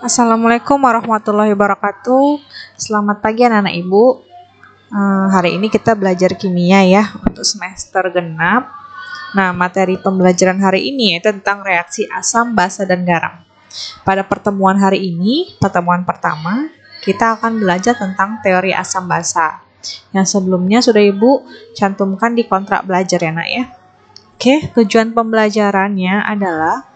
Assalamualaikum warahmatullahi wabarakatuh. Selamat pagi anak-anak ibu. Hari ini kita belajar kimia ya untuk semester genap. Nah, materi pembelajaran hari ini yaitu tentang reaksi asam, basa, dan garam. Pada pertemuan hari ini, pertemuan pertama, kita akan belajar tentang teori asam basa. Yang sebelumnya sudah ibu cantumkan di kontrak belajar ya nak ya. Oke, tujuan pembelajarannya adalah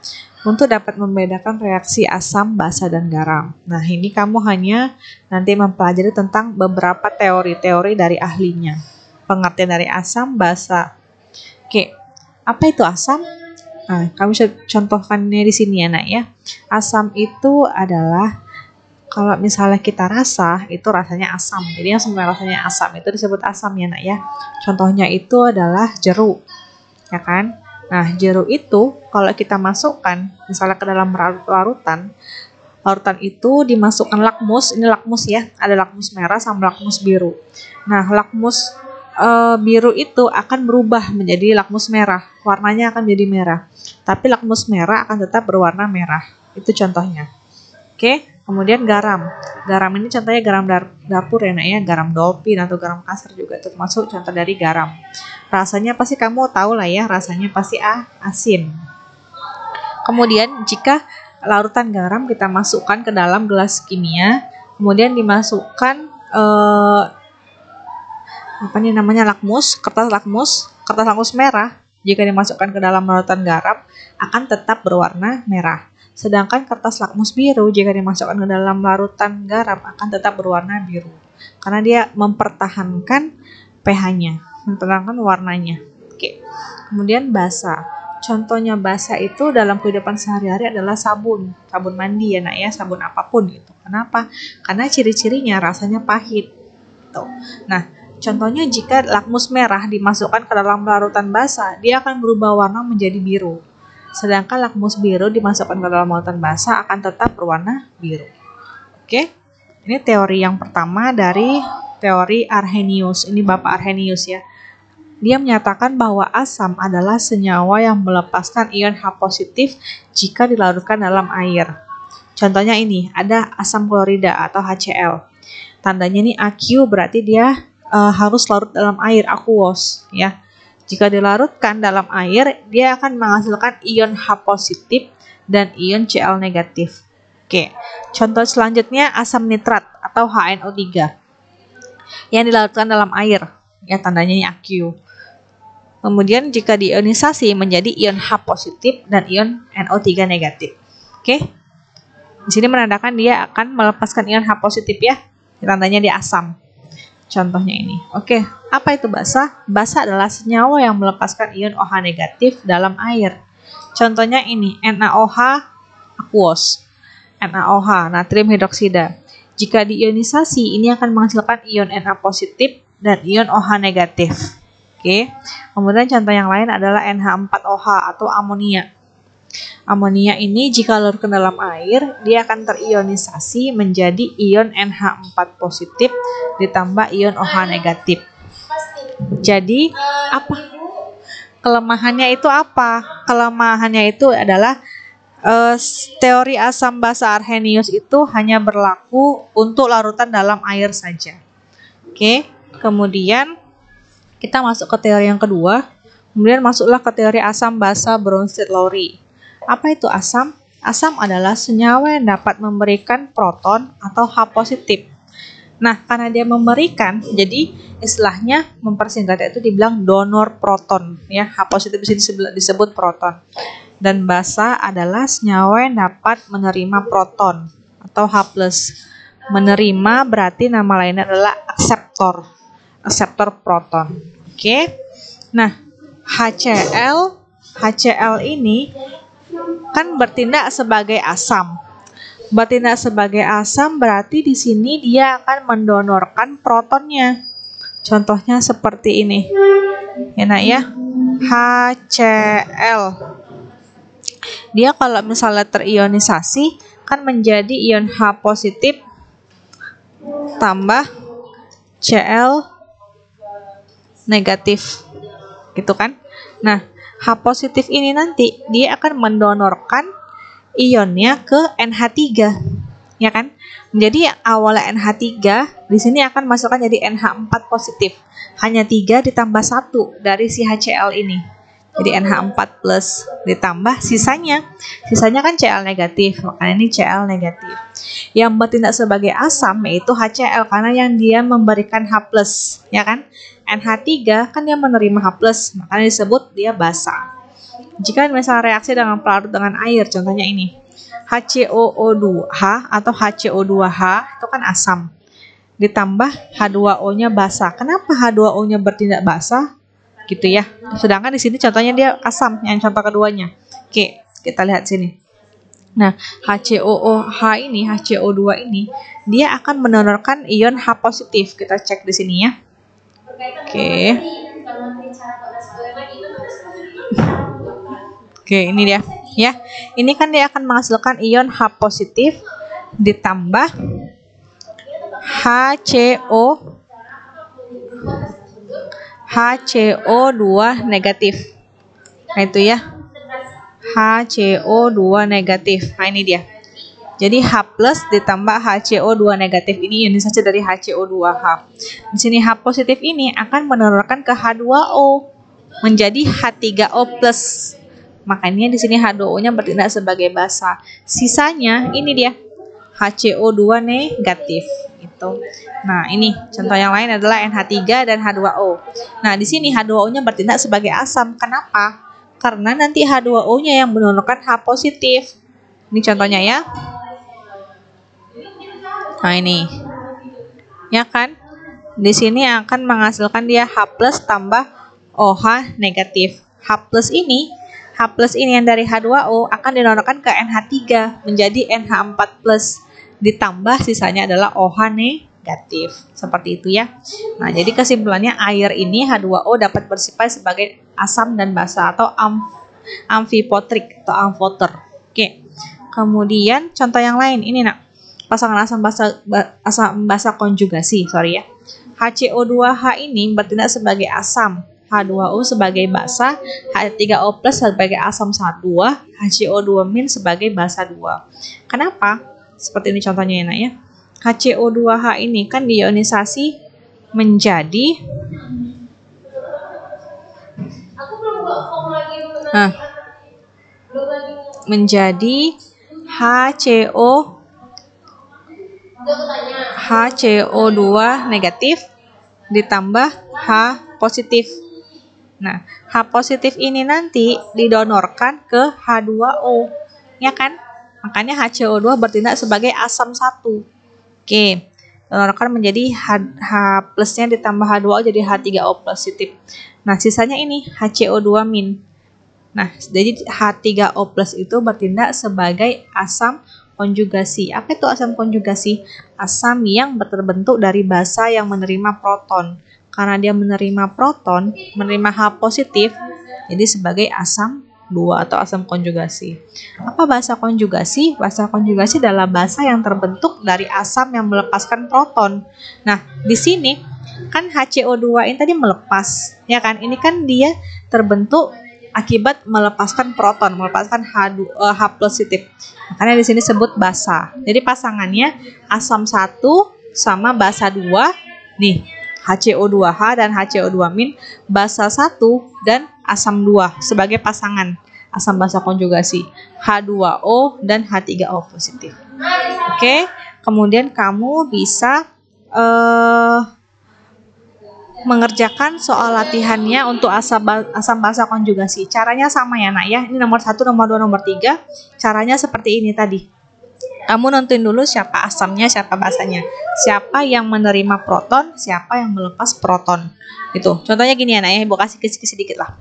untuk dapat membedakan reaksi asam, basa, dan garam. Nah, ini kamu hanya nanti mempelajari tentang beberapa teori-teori dari ahlinya. Pengertian dari asam, basa. Oke, apa itu asam? Nah, kamu bisa contohkannya di sini ya, nak ya. Asam itu adalah kalau misalnya kita rasa, itu rasanya asam. Jadi yang sebenarnya rasanya asam itu disebut asam ya, nak ya. Contohnya itu adalah jeruk, ya kan? Nah, jeruk itu kalau kita masukkan misalnya ke dalam larutan itu dimasukkan lakmus. Ini lakmus ya, ada lakmus merah sama lakmus biru. Nah, lakmus biru itu akan berubah menjadi lakmus merah, warnanya akan jadi merah. Tapi lakmus merah akan tetap berwarna merah. Itu contohnya. Oke, kemudian garam. Garam ini contohnya garam dapur ya nak ya, garam dolphin atau garam kasar juga termasuk contoh dari garam. Rasanya pasti kamu tahu lah ya, rasanya pasti asin. Kemudian jika larutan garam kita masukkan ke dalam gelas kimia, kemudian dimasukkan lakmus, kertas lakmus merah. Jika dimasukkan ke dalam larutan garam akan tetap berwarna merah. Sedangkan kertas lakmus biru jika dimasukkan ke dalam larutan garam akan tetap berwarna biru. Karena dia mempertahankan pH-nya, mempertahankan warnanya. Oke. Kemudian basa. Contohnya basa itu dalam kehidupan sehari-hari adalah sabun mandi ya nak ya, sabun apapun gitu. Kenapa? Karena ciri-cirinya rasanya pahit. Tuh. Nah, contohnya jika lakmus merah dimasukkan ke dalam larutan basa, dia akan berubah warna menjadi biru. Sedangkan lakmus biru dimasukkan ke dalam larutan basa akan tetap berwarna biru. Oke, ini teori yang pertama dari teori Arrhenius. Ini Bapak Arrhenius ya. Dia menyatakan bahwa asam adalah senyawa yang melepaskan ion H positif jika dilarutkan dalam air. Contohnya ini, ada asam klorida atau HCl. Tandanya ini AQ, berarti dia harus larut dalam air, aqueous ya. Jika dilarutkan dalam air, dia akan menghasilkan ion H positif dan ion Cl negatif. Oke, contoh selanjutnya asam nitrat atau HNO3 yang dilarutkan dalam air, ya tandanya ini AQ. Kemudian jika diionisasi menjadi ion H positif dan ion NO3 negatif. Oke, di sini menandakan dia akan melepaskan ion H positif ya, tandanya dia asam. Contohnya ini. Oke, apa itu basa? Basa adalah senyawa yang melepaskan ion OH negatif dalam air. Contohnya ini, NaOH aqueous. NaOH, natrium hidroksida. Jika diionisasi, ini akan menghasilkan ion Na positif dan ion OH negatif. Oke. Kemudian contoh yang lain adalah NH4OH atau amonia. Amonia ini jika larutkan dalam air, dia akan terionisasi menjadi ion NH4 positif ditambah ion OH negatif. Jadi, apa? Kelemahannya itu apa? Kelemahannya itu adalah teori asam basa Arrhenius itu hanya berlaku untuk larutan dalam air saja. Oke, kemudian kita masuk ke teori yang kedua. Kemudian masuklah ke teori asam basa Bronsted-Lowry. Apa itu asam? Asam adalah senyawa yang dapat memberikan proton atau H positif. Nah, karena dia memberikan, jadi istilahnya mempersingkat itu dibilang donor proton. Ya, H positif disebut proton. Dan basa adalah senyawa yang dapat menerima proton atau H+. Menerima berarti nama lainnya adalah akseptor proton. Oke. Nah, HCl ini kan bertindak sebagai asam. Bertindak sebagai asam berarti di sini dia akan mendonorkan protonnya. Contohnya seperti ini. Ya nak ya. HCl. Dia kalau misalnya terionisasi kan menjadi ion H positif tambah Cl negatif. Gitu kan? Nah, H positif ini nanti dia akan mendonorkan ionnya ke NH3. ya kan? Jadi yang awalnya NH3 di sini akan masukkan jadi NH4 positif. Hanya 3 ditambah 1 dari si HCl ini. Jadi NH4 plus ditambah sisanya kan Cl negatif, makanya ini Cl negatif. Yang bertindak sebagai asam yaitu HCl karena yang dia memberikan H+, ya kan? NH3 kan dia menerima H+, makanya disebut dia basa. Jika misalnya reaksi dengan pelarut dengan air, contohnya ini. HCOO2H atau HCO2H itu kan asam. Ditambah H2O-nya basa. Kenapa H2O-nya bertindak basa? Gitu ya. Sedangkan di sini contohnya dia asam, yang contoh keduanya. Oke, kita lihat sini. Nah, HCOOH ini, HCO2 ini, dia akan mendonorkan ion H positif. Kita cek di sini ya. Oke. Oke, ini dia. Ya, ini kan dia akan menghasilkan ion H positif ditambah HCO2 negatif. Nah, itu ya. HCO2 negatif. Nah, ini dia. Jadi H+ ditambah HCO2 negatif ini ionisasi dari HCO2H. Di sini H positif ini akan menurunkan ke H2O menjadi H3O+. Makanya di sini H2O-nya bertindak sebagai basa. Sisanya ini dia HCO2 negatif gitu. Nah, ini contoh yang lain adalah NH3 dan H2O. Nah, di sini H2O-nya bertindak sebagai asam. Kenapa? Karena nanti H2O-nya yang menurunkan H positif. Ini contohnya ya. Nah, ini. Ya kan? Di sini akan menghasilkan dia H+ tambah OH negatif. H+ ini yang dari H2O akan dinonorkan ke NH3 menjadi NH4+, ditambah sisanya adalah OH negatif. Seperti itu ya. Nah, jadi kesimpulannya air ini H2O dapat bersifat sebagai asam dan basa atau amfipotrik atau amfoter. Oke. Kemudian contoh yang lain ini nak. Pasangan asam basa konjugasi, sorry ya. HCO2H ini bertindak sebagai asam, H2O sebagai basa, H3O+ sebagai asam 2, HCO2- sebagai basa 2. Kenapa? Seperti ini contohnya ya, nak ya. HCO2H ini kan diionisasi menjadi HCO2 negatif ditambah H positif. Nah, H positif ini nanti didonorkan ke H2O, ya kan? Makanya HCO2 bertindak sebagai asam 1. Oke, donorkan menjadi H+-nya ditambah H2O jadi H3O positif. Nah, sisanya ini HCO2-. Nah, jadi H3O+ itu bertindak sebagai asam konjugasi. Apa itu asam konjugasi? Asam yang terbentuk dari basa yang menerima proton. Karena dia menerima proton, menerima H positif, jadi sebagai asam 2 atau asam konjugasi. Apa basa konjugasi? Basa konjugasi adalah basa yang terbentuk dari asam yang melepaskan proton. Nah, di sini kan HCO2 ini tadi melepas, ya kan? Ini kan dia terbentuk akibat melepaskan proton, melepaskan H positif. Makanya di sini disebut basa. Jadi pasangannya asam 1 sama basa 2. Nih, HCO2H dan HCO2-, basa 1 dan asam 2 sebagai pasangan asam basa konjugasi H2O dan H3O positif. Oke, kemudian kamu bisa mengerjakan soal latihannya untuk asam basa konjugasi. Caranya sama ya, nak ya. Ini nomor 1, nomor 2, nomor 3. Caranya seperti ini tadi. Kamu nonton dulu siapa asamnya, siapa basanya. Siapa yang menerima proton, siapa yang melepas proton. Itu. Contohnya gini ya, nak ya. Ibu kasih kisi-kisi sedikit lah.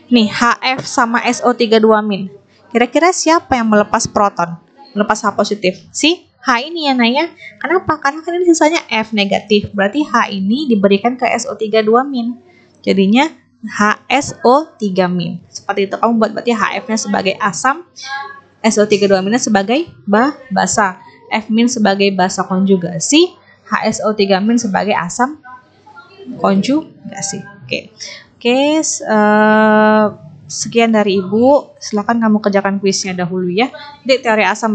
Nih, HF sama SO32-. Kira-kira siapa yang melepas proton? Melepas H positif? Si H ini ya, nak ya. Kenapa? Karena kan ini sisanya F negatif. Berarti H ini diberikan ke SO32-. Jadinya HSO3-. Seperti itu. Kamu buat berarti HF-nya sebagai asam, SO32- sebagai basa, F- sebagai basa konjugasi, HSO3- sebagai asam konjugasi. Oke, sekian dari Ibu. Silakan kamu kerjakan kuisnya dahulu ya. Jadi teori asam